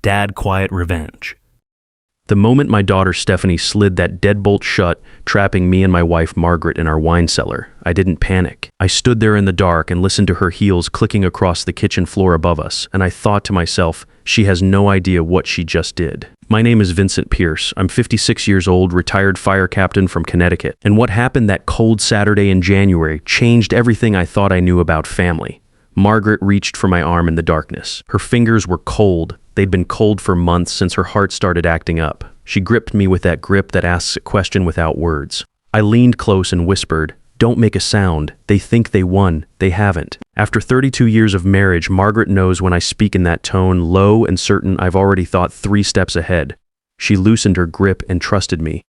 Dad Quiet Revenge. The moment my daughter Stephanie slid that deadbolt shut, trapping me and my wife Margaret in our wine cellar, I didn't panic. I stood there in the dark and listened to her heels clicking across the kitchen floor above us, and I thought to myself, she has no idea what she just did. My name is Vincent Pierce. I'm 56 years old, retired fire captain from Connecticut. And what happened that cold Saturday in January changed everything I thought I knew about family. Margaret reached for my arm in the darkness. Her fingers were cold. They'd been cold for months since her heart started acting up. She gripped me with that grip that asks a question without words. I leaned close and whispered, "Don't make a sound. They think they won. They haven't." After 32 years of marriage, Margaret knows when I speak in that tone, low and certain I've already thought 3 steps ahead. She loosened her grip and trusted me.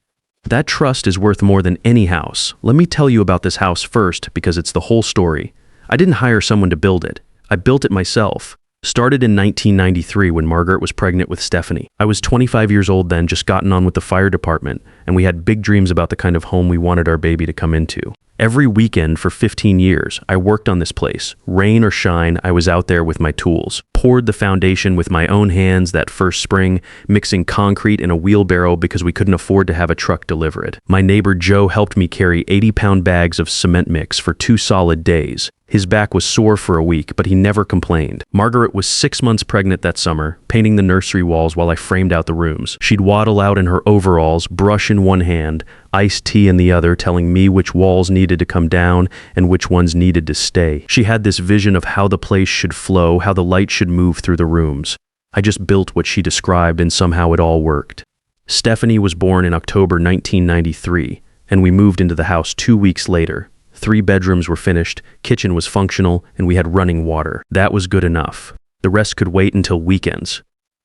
That trust is worth more than any house. Let me tell you about this house first, because it's the whole story. I didn't hire someone to build it. I built it myself. Started in 1993 when Margaret was pregnant with Stephanie. I was 25 years old then, just gotten on with the fire department, and we had big dreams about the kind of home we wanted our baby to come into. Every weekend for 15 years, I worked on this place. Rain or shine, I was out there with my tools. Poured the foundation with my own hands that first spring, mixing concrete in a wheelbarrow because we couldn't afford to have a truck deliver it. My neighbor Joe helped me carry 80-pound bags of cement mix for 2 solid days. His back was sore for a week, but he never complained. Margaret was 6 months pregnant that summer, painting the nursery walls while I framed out the rooms. She'd waddle out in her overalls, brush in one hand, iced tea in the other, telling me which walls needed to come down and which ones needed to stay. She had this vision of how the place should flow, how the light should move through the rooms. I just built what she described, and somehow it all worked. Stephanie was born in October 1993, and we moved into the house 2 weeks later. 3 bedrooms were finished, kitchen was functional, and we had running water. That was good enough. The rest could wait until weekends.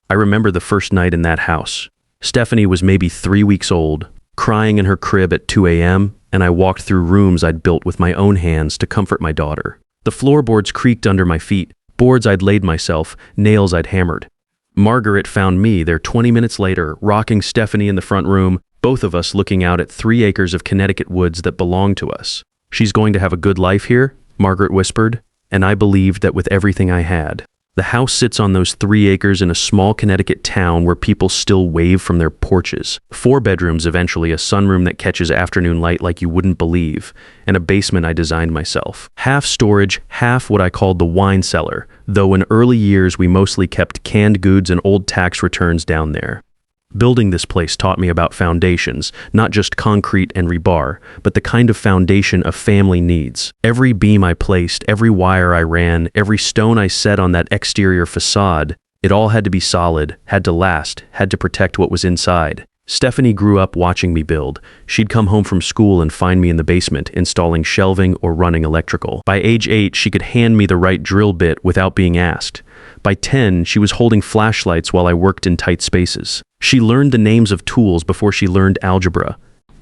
I remember the first night in that house. Stephanie was maybe 3 weeks old, crying in her crib at 2 a.m., and I walked through rooms I'd built with my own hands to comfort my daughter. The floorboards creaked under my feet, boards I'd laid myself, nails I'd hammered. Margaret found me there 20 minutes later, rocking Stephanie in the front room, both of us looking out at 3 acres of Connecticut woods that belonged to us. "She's going to have a good life here," Margaret whispered, and I believed that with everything I had. The house sits on those 3 acres in a small Connecticut town where people still wave from their porches. 4 bedrooms eventually, a sunroom that catches afternoon light like you wouldn't believe, and a basement I designed myself. Half storage, half what I called the wine cellar, though in early years we mostly kept canned goods and old tax returns down there. Building this place taught me about foundations, not just concrete and rebar, but the kind of foundation a family needs. Every beam I placed, every wire I ran, every stone I set on that exterior facade, it all had to be solid, had to last, had to protect what was inside. Stephanie grew up watching me build. She'd come home from school and find me in the basement, installing shelving or running electrical. By age 8, she could hand me the right drill bit without being asked. By 10, she was holding flashlights while I worked in tight spaces. She learned the names of tools before she learned algebra.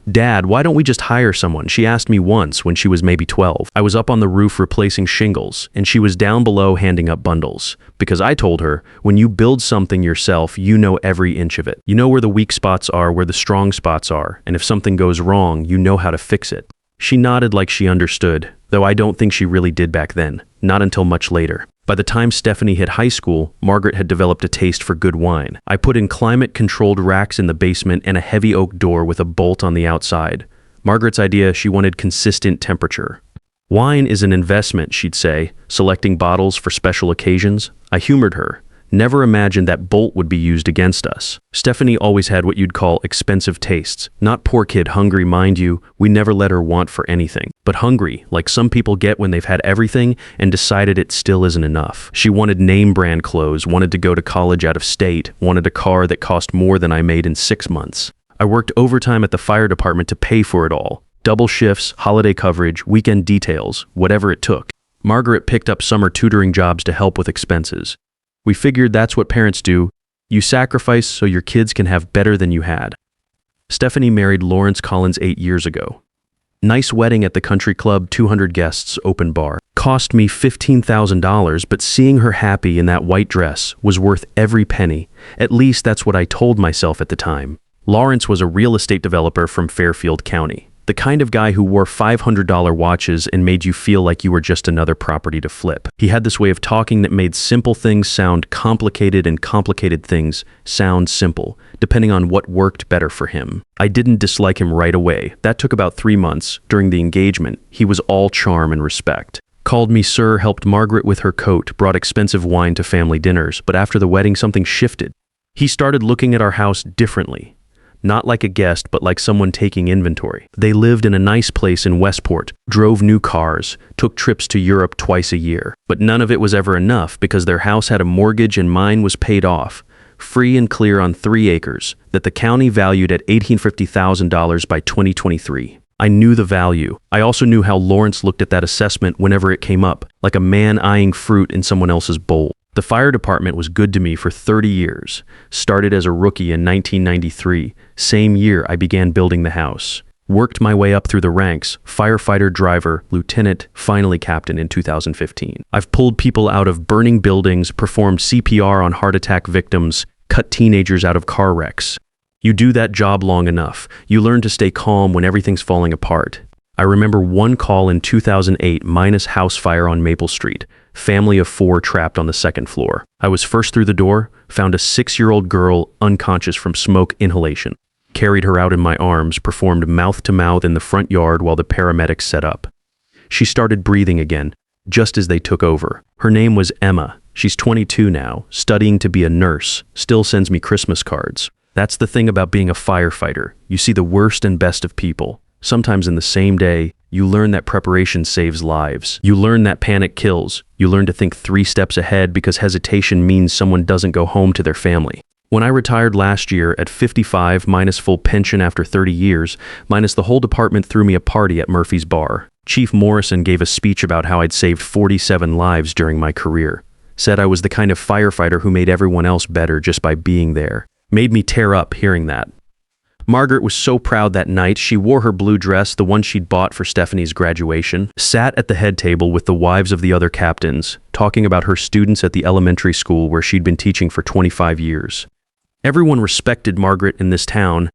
"Dad, why don't we just hire someone?" she asked me once when she was maybe 12. I was up on the roof replacing shingles, and she was down below handing up bundles. Because I told her, when you build something yourself, you know every inch of it. You know where the weak spots are, where the strong spots are, and if something goes wrong, you know how to fix it. She nodded like she understood, though I don't think she really did back then, not until much later. By the time Stephanie hit high school, Margaret had developed a taste for good wine. I put in climate-controlled racks in the basement and a heavy oak door with a bolt on the outside. Margaret's idea, she wanted consistent temperature. "Wine is an investment," she'd say, selecting bottles for special occasions. I humored her. Never imagined that bolt would be used against us. Stephanie always had what you'd call expensive tastes. Not poor kid hungry, mind you. We never let her want for anything. But hungry, like some people get when they've had everything and decided it still isn't enough. She wanted name brand clothes, wanted to go to college out of state, wanted a car that cost more than I made in 6 months. I worked overtime at the fire department to pay for it all. Double shifts, holiday coverage, weekend details, whatever it took. Margaret picked up summer tutoring jobs to help with expenses. We figured that's what parents do. You sacrifice so your kids can have better than you had. Stephanie married Lawrence Collins 8 years ago. Nice wedding at the country club, 200 guests, open bar. Cost me $15,000, but seeing her happy in that white dress was worth every penny. At least that's what I told myself at the time. Lawrence was a real estate developer from Fairfield County. The kind of guy who wore $500 watches and made you feel like you were just another property to flip. He had this way of talking that made simple things sound complicated and complicated things sound simple, depending on what worked better for him. I didn't dislike him right away. That took about 3 months. During the engagement, he was all charm and respect. Called me sir, helped Margaret with her coat, brought expensive wine to family dinners, but after the wedding something shifted. He started looking at our house differently. Not like a guest, but like someone taking inventory. They lived in a nice place in Westport, drove new cars, took trips to Europe twice a year. But none of it was ever enough because their house had a mortgage and mine was paid off, free and clear on 3 acres, that the county valued at $850,000 by 2023. I knew the value. I also knew how Lawrence looked at that assessment whenever it came up, like a man eyeing fruit in someone else's bowl. The fire department was good to me for 30 years. Started as a rookie in 1993. Same year I began building the house. Worked my way up through the ranks, firefighter, driver, lieutenant, finally captain in 2015. I've pulled people out of burning buildings, performed CPR on heart attack victims, cut teenagers out of car wrecks. You do that job long enough, you learn to stay calm when everything's falling apart. I remember one call in 2008 minus house fire on Maple Street. Family of 4 trapped on the 2nd floor. I was first through the door, found a 6-year-old girl unconscious from smoke inhalation. Carried her out in my arms, performed mouth-to-mouth in the front yard while the paramedics set up. She started breathing again, just as they took over. Her name was Emma. She's 22 now, studying to be a nurse, still sends me Christmas cards. That's the thing about being a firefighter. You see the worst and best of people. Sometimes in the same day, you learn that preparation saves lives. You learn that panic kills. You learn to think 3 steps ahead because hesitation means someone doesn't go home to their family. When I retired last year at 55 minus full pension after 30 years, minus the whole department threw me a party at Murphy's Bar. Chief Morrison gave a speech about how I'd saved 47 lives during my career. Said I was the kind of firefighter who made everyone else better just by being there. Made me tear up hearing that. Margaret was so proud that night. She wore her blue dress, the one she'd bought for Stephanie's graduation, sat at the head table with the wives of the other captains, talking about her students at the elementary school where she'd been teaching for 25 years. Everyone respected Margaret in this town.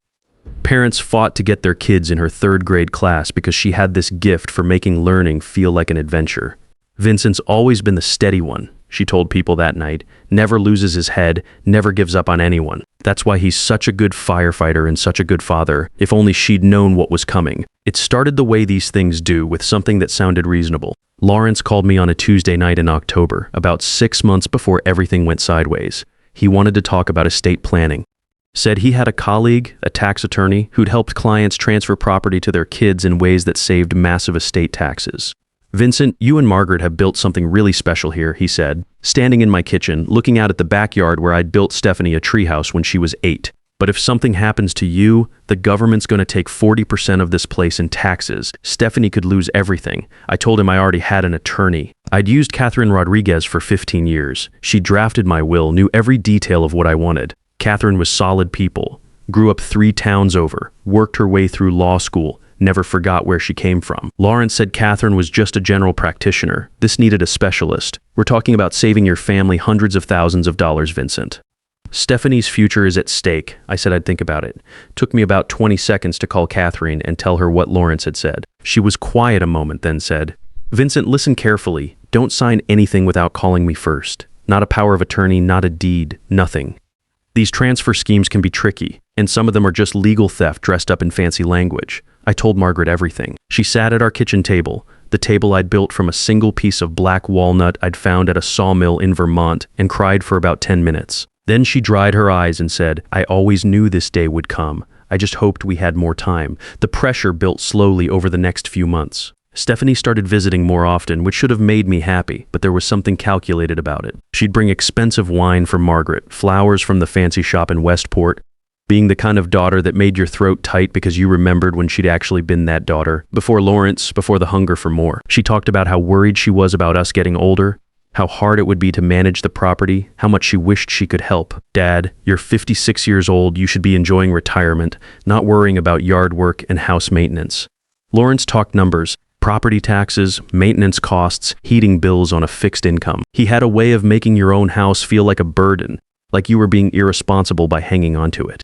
Parents fought to get their kids in her 3rd grade class because she had this gift for making learning feel like an adventure. Vincent's always been the steady one, she told people that night, never loses his head, never gives up on anyone. That's why he's such a good firefighter and such a good father. If only she'd known what was coming. It started the way these things do, with something that sounded reasonable. Lawrence called me on a Tuesday night in October, about 6 months before everything went sideways. He wanted to talk about estate planning. Said he had a colleague, a tax attorney, who'd helped clients transfer property to their kids in ways that saved massive estate taxes. Vincent, you and Margaret have built something really special here, he said, standing in my kitchen, looking out at the backyard where I'd built Stephanie a treehouse when she was 8. But if something happens to you, the government's going to take 40% of this place in taxes. Stephanie could lose everything. I told him I already had an attorney. I'd used Catherine Rodriguez for 15 years. She drafted my will, knew every detail of what I wanted. Catherine was solid people. Grew up 3 towns over. Worked her way through law school. Never forgot where she came from. Lawrence said Catherine was just a general practitioner. This needed a specialist. We're talking about saving your family hundreds of thousands of dollars, Vincent. Stephanie's future is at stake. I said I'd think about it. Took me about 20 seconds to call Catherine and tell her what Lawrence had said. She was quiet a moment, then said, Vincent, listen carefully. Don't sign anything without calling me first. Not a power of attorney, not a deed, nothing. These transfer schemes can be tricky, and some of them are just legal theft dressed up in fancy language. I told Margaret everything. She sat at our kitchen table, the table I'd built from a single piece of black walnut I'd found at a sawmill in Vermont, and cried for about 10 minutes. Then she dried her eyes and said, I always knew this day would come. I just hoped we had more time. The pressure built slowly over the next few months. Stephanie started visiting more often, which should have made me happy, but there was something calculated about it. She'd bring expensive wine for Margaret, flowers from the fancy shop in Westport, being the kind of daughter that made your throat tight because you remembered when she'd actually been that daughter, before Lawrence, before the hunger for more. She talked about how worried she was about us getting older, how hard it would be to manage the property, how much she wished she could help. Dad, you're 56 years old, you should be enjoying retirement, not worrying about yard work and house maintenance. Lawrence talked numbers. Property taxes, maintenance costs, heating bills on a fixed income. He had a way of making your own house feel like a burden, like you were being irresponsible by hanging onto it.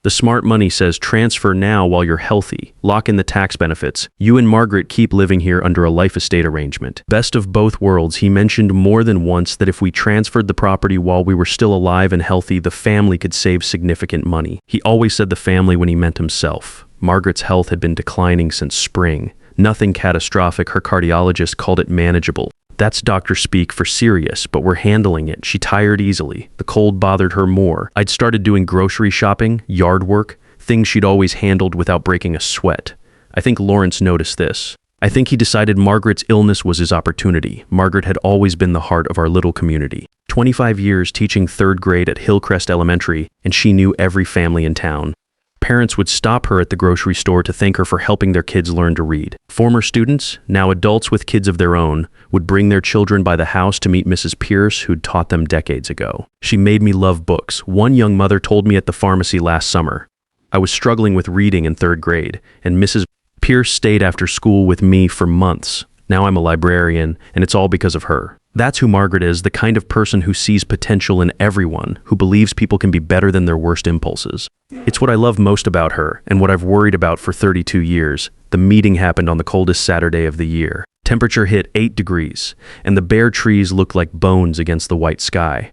The smart money says transfer now while you're healthy. Lock in the tax benefits. You and Margaret keep living here under a life estate arrangement. Best of both worlds, he mentioned more than once that if we transferred the property while we were still alive and healthy, the family could save significant money. He always said the family when he meant himself. Margaret's health had been declining since spring. Nothing catastrophic, her cardiologist called it manageable. That's doctor speak for serious, but we're handling it. She tired easily. The cold bothered her more. I'd started doing grocery shopping, yard work, things she'd always handled without breaking a sweat. I think Lawrence noticed this. I think he decided Margaret's illness was his opportunity. Margaret had always been the heart of our little community. 25 years teaching 3rd grade at Hillcrest Elementary, and she knew every family in town. Parents would stop her at the grocery store to thank her for helping their kids learn to read. Former students, now adults with kids of their own, would bring their children by the house to meet Mrs. Pierce, who'd taught them decades ago. She made me love books. One young mother told me at the pharmacy last summer. I was struggling with reading in 3rd grade, and Mrs. Pierce stayed after school with me for months. Now I'm a librarian, and it's all because of her. That's who Margaret is, the kind of person who sees potential in everyone, who believes people can be better than their worst impulses. It's what I love most about her, and what I've worried about for 32 years. The meeting happened on the coldest Saturday of the year. Temperature hit 8 degrees, and the bare trees looked like bones against the white sky.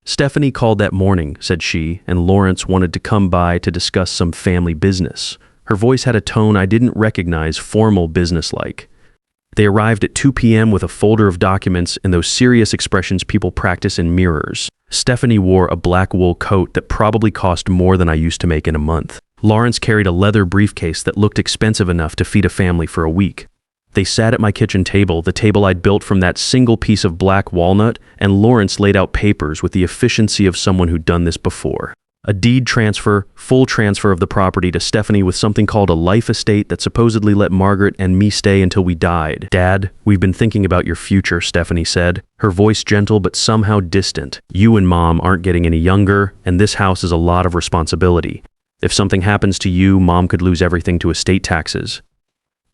Stephanie called that morning, said she, and Lawrence wanted to come by to discuss some family business. Her voice had a tone I didn't recognize, formal, businesslike. They arrived at 2 p.m. with a folder of documents and those serious expressions people practice in mirrors. Stephanie wore a black wool coat that probably cost more than I used to make in a month. Lawrence carried a leather briefcase that looked expensive enough to feed a family for a week. They sat at my kitchen table, the table I'd built from that single piece of black walnut, and Lawrence laid out papers with the efficiency of someone who'd done this before. A deed transfer, full transfer of the property to Stephanie with something called a life estate that supposedly let Margaret and me stay until we died. Dad, we've been thinking about your future, Stephanie said, her voice gentle but somehow distant. You and Mom aren't getting any younger, and this house is a lot of responsibility. If something happens to you, Mom could lose everything to estate taxes.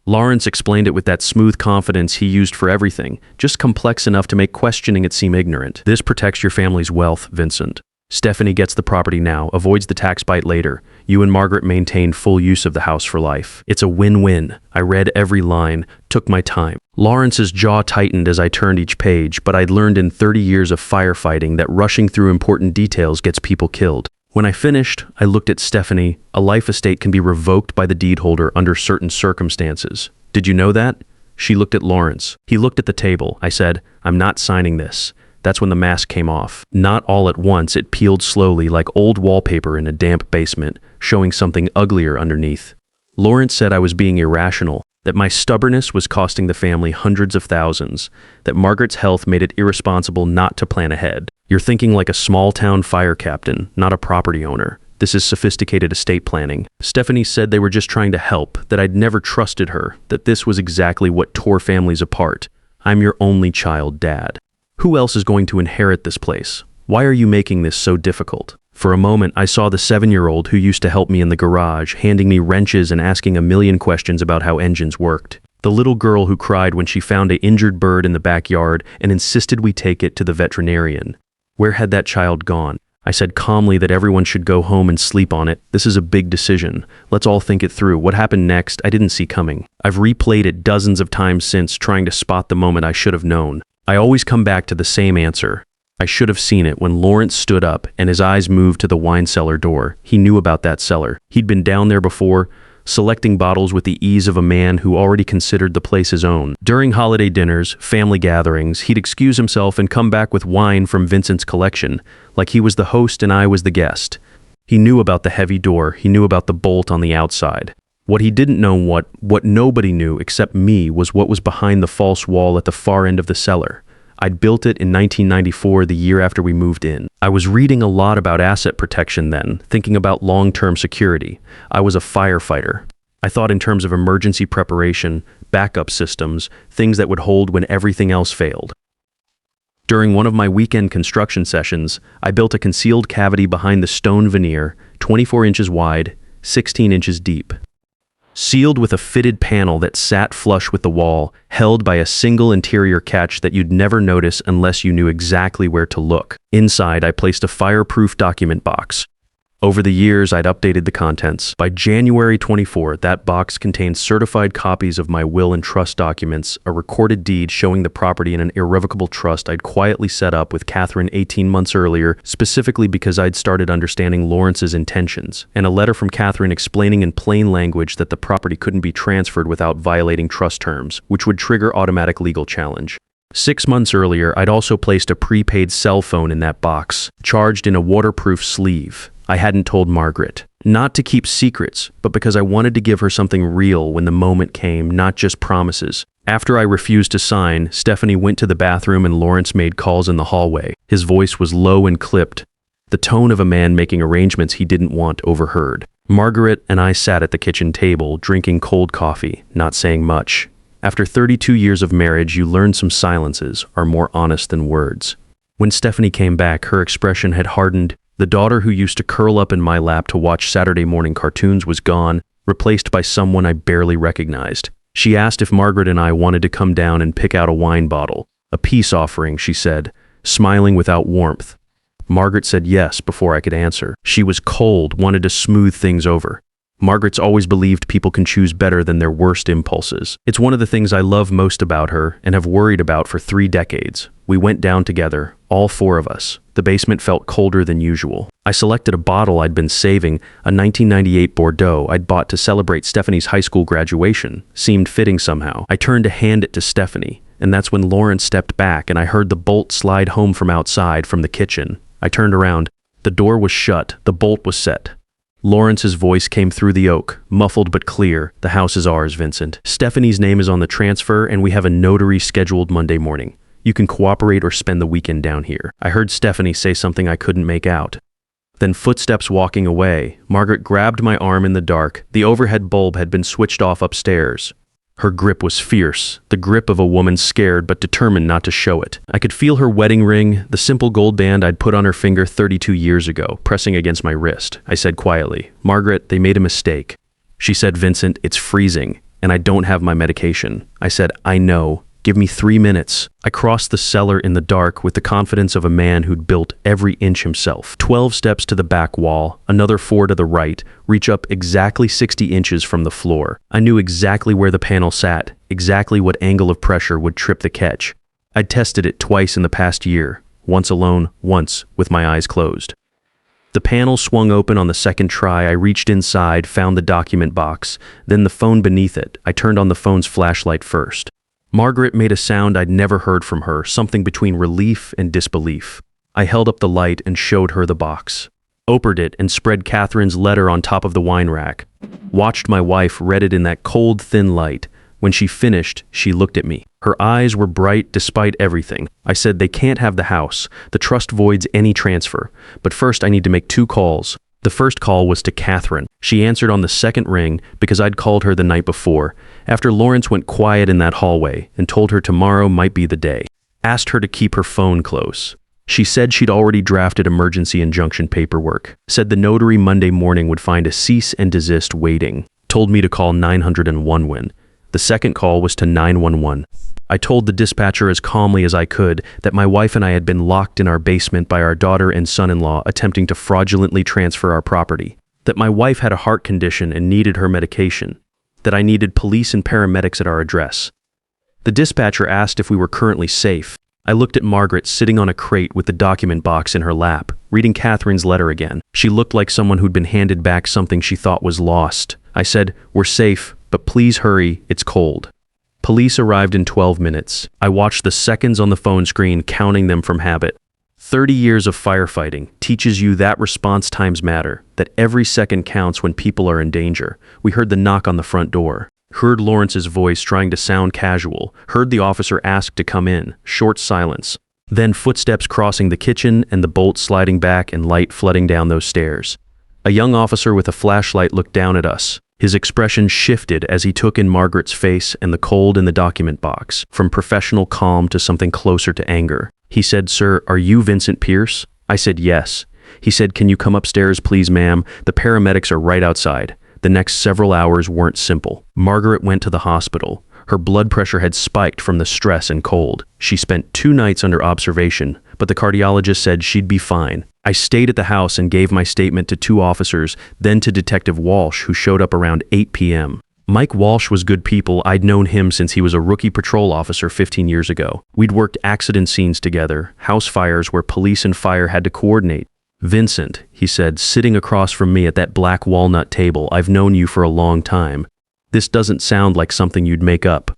Lawrence explained it with that smooth confidence he used for everything, just complex enough to make questioning it seem ignorant. This protects your family's wealth, Vincent. Stephanie gets the property now, avoids the tax bite later. You and Margaret maintain full use of the house for life. It's a win-win. I read every line, took my time. Lawrence's jaw tightened as I turned each page, but I'd learned in 30 years of firefighting that rushing through important details gets people killed. When I finished, I looked at Stephanie. A life estate can be revoked by the deed holder under certain circumstances. Did you know that? She looked at Lawrence. He looked at the table. I said, I'm not signing this. That's when the mask came off. Not all at once, it peeled slowly like old wallpaper in a damp basement, showing something uglier underneath. Lawrence said I was being irrational, that my stubbornness was costing the family hundreds of thousands, that Margaret's health made it irresponsible not to plan ahead. You're thinking like a small-town fire captain, not a property owner. This is sophisticated estate planning. Stephanie said they were just trying to help, that I'd never trusted her, that this was exactly what tore families apart. I'm your only child, Dad. Who else is going to inherit this place? Why are you making this so difficult? For a moment, I saw the 7-year-old who used to help me in the garage, handing me wrenches and asking a million questions about how engines worked. The little girl who cried when she found an injured bird in the backyard and insisted we take it to the veterinarian. Where had that child gone? I said calmly that everyone should go home and sleep on it. This is a big decision. Let's all think it through. What happened next, I didn't see coming. I've replayed it dozens of times since, trying to spot the moment I should have known. I always come back to the same answer. I should have seen it when Lawrence stood up and his eyes moved to the wine cellar door. He knew about that cellar. He'd been down there before, selecting bottles with the ease of a man who already considered the place his own. During holiday dinners, family gatherings, he'd excuse himself and come back with wine from Vincent's collection, like he was the host and I was the guest. He knew about the heavy door. He knew about the bolt on the outside. What he didn't know, what nobody knew except me, was what was behind the false wall at the far end of the cellar. I'd built it in 1994, the year after we moved in. I was reading a lot about asset protection then, thinking about long-term security. I was a firefighter. I thought in terms of emergency preparation, backup systems, things that would hold when everything else failed. During one of my weekend construction sessions, I built a concealed cavity behind the stone veneer, 24 inches wide, 16 inches deep. Sealed with a fitted panel that sat flush with the wall, held by a single interior catch that you'd never notice unless you knew exactly where to look. Inside, I placed a fireproof document box. Over the years, I'd updated the contents. By January 24, that box contained certified copies of my will and trust documents, a recorded deed showing the property in an irrevocable trust I'd quietly set up with Catherine 18 months earlier, specifically because I'd started understanding Lawrence's intentions, and a letter from Catherine explaining in plain language that the property couldn't be transferred without violating trust terms, which would trigger automatic legal challenge. 6 months earlier, I'd also placed a prepaid cell phone in that box, charged in a waterproof sleeve. I hadn't told Margaret. Not to keep secrets, but because I wanted to give her something real when the moment came, not just promises. After I refused to sign, Stephanie went to the bathroom and Lawrence made calls in the hallway. His voice was low and clipped, the tone of a man making arrangements he didn't want overheard. Margaret and I sat at the kitchen table, drinking cold coffee, not saying much. After 32 years of marriage, you learn some silences are more honest than words. When Stephanie came back, her expression had hardened. The daughter who used to curl up in my lap to watch Saturday morning cartoons was gone, replaced by someone I barely recognized. She asked if Margaret and I wanted to come down and pick out a wine bottle. A peace offering, she said, smiling without warmth. Margaret said yes before I could answer. She was cold, wanted to smooth things over. Margaret's always believed people can choose better than their worst impulses. It's one of the things I love most about her and have worried about for 3 decades. We went down together, all 4 of us. The basement felt colder than usual. I selected a bottle I'd been saving, a 1998 Bordeaux I'd bought to celebrate Stephanie's high school graduation. Seemed fitting somehow. I turned to hand it to Stephanie, and that's when Lawrence stepped back and I heard the bolt slide home from outside from the kitchen. I turned around. The door was shut. The bolt was set. Lawrence's voice came through the oak, muffled but clear. The house is ours, Vincent. Stephanie's name is on the transfer, and we have a notary scheduled Monday morning. You can cooperate or spend the weekend down here. I heard Stephanie say something I couldn't make out. Then footsteps walking away. Margaret grabbed my arm in the dark. The overhead bulb had been switched off upstairs. Her grip was fierce, the grip of a woman scared but determined not to show it. I could feel her wedding ring, the simple gold band I'd put on her finger 32 years ago, pressing against my wrist. I said quietly, "Margaret, they made a mistake." She said, "Vincent, it's freezing, and I don't have my medication." I said, "I know. Give me 3 minutes." I crossed the cellar in the dark with the confidence of a man who'd built every inch himself. 12 steps to the back wall, another 4 to the right, reach up exactly 60 inches from the floor. I knew exactly where the panel sat, exactly what angle of pressure would trip the catch. I'd tested it twice in the past year, once alone, once with my eyes closed. The panel swung open on the second try. I reached inside, found the document box, then the phone beneath it. I turned on the phone's flashlight first. Margaret made a sound I'd never heard from her, something between relief and disbelief. I held up the light and showed her the box. Opened it and spread Catherine's letter on top of the wine rack. Watched my wife read it in that cold, thin light. When she finished, she looked at me. Her eyes were bright despite everything. I said, "They can't have the house. The trust voids any transfer. But first I need to make 2 calls. The first call was to Catherine. She answered on the second ring because I'd called her the night before, after Lawrence went quiet in that hallway, and told her tomorrow might be the day. Asked her to keep her phone close. She said she'd already drafted emergency injunction paperwork. Said the notary Monday morning would find a cease and desist waiting. Told me to call 901 when. The second call was to 911. I told the dispatcher as calmly as I could that my wife and I had been locked in our basement by our daughter and son-in-law attempting to fraudulently transfer our property. That my wife had a heart condition and needed her medication. That I needed police and paramedics at our address. The dispatcher asked if we were currently safe. I looked at Margaret sitting on a crate with the document box in her lap, reading Catherine's letter again. She looked like someone who'd been handed back something she thought was lost. I said, "We're safe, but please hurry, it's cold." Police arrived in 12 minutes. I watched the seconds on the phone screen, counting them from habit. 30 years of firefighting teaches you that response times matter, that every second counts when people are in danger. We heard the knock on the front door. Heard Lawrence's voice trying to sound casual. Heard the officer ask to come in. Short silence. Then footsteps crossing the kitchen and the bolt sliding back and light flooding down those stairs. A young officer with a flashlight looked down at us. His expression shifted as he took in Margaret's face and the cold in the document box, from professional calm to something closer to anger. He said, "Sir, are you Vincent Pierce?" I said, "Yes." He said, "Can you come upstairs, please, ma'am? The paramedics are right outside." The next several hours weren't simple. Margaret went to the hospital. Her blood pressure had spiked from the stress and cold. She spent 2 nights under observation, but the cardiologist said she'd be fine. I stayed at the house and gave my statement to 2 officers, then to Detective Walsh, who showed up around 8 p.m. Mike Walsh was good people. I'd known him since he was a rookie patrol officer 15 years ago. We'd worked accident scenes together, house fires where police and fire had to coordinate. "Vincent," he said, sitting across from me at that black walnut table, "I've known you for a long time. This doesn't sound like something you'd make up."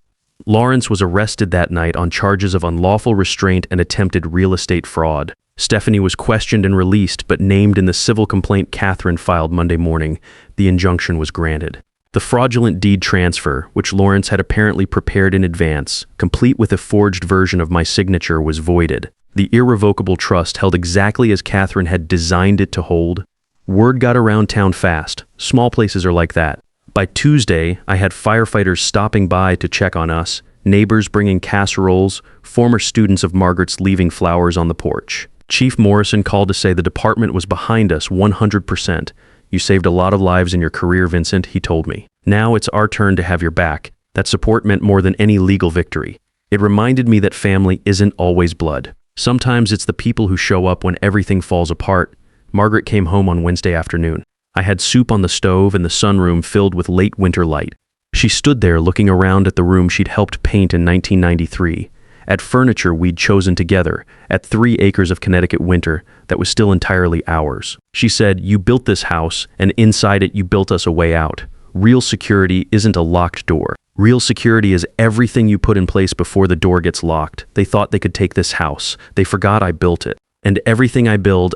Lawrence was arrested that night on charges of unlawful restraint and attempted real estate fraud. Stephanie was questioned and released, but named in the civil complaint Catherine filed Monday morning. The injunction was granted. The fraudulent deed transfer, which Lawrence had apparently prepared in advance, complete with a forged version of my signature, was voided. The irrevocable trust held exactly as Catherine had designed it to hold. Word got around town fast. Small places are like that. By Tuesday, I had firefighters stopping by to check on us, neighbors bringing casseroles, former students of Margaret's leaving flowers on the porch. Chief Morrison called to say the department was behind us 100%. "You saved a lot of lives in your career, Vincent," he told me. "Now it's our turn to have your back." That support meant more than any legal victory. It reminded me that family isn't always blood. Sometimes it's the people who show up when everything falls apart. Margaret came home on Wednesday afternoon. I had soup on the stove and the sunroom filled with late winter light. She stood there looking around at the room she'd helped paint in 1993, at furniture we'd chosen together, at 3 acres of Connecticut winter that was still entirely ours. She said, "You built this house, and inside it you built us a way out. Real security isn't a locked door. Real security is everything you put in place before the door gets locked. They thought they could take this house. They forgot I built it. And everything I build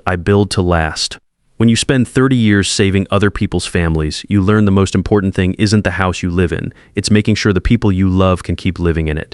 to last." When you spend 30 years saving other people's families, you learn the most important thing isn't the house you live in. It's making sure the people you love can keep living in it.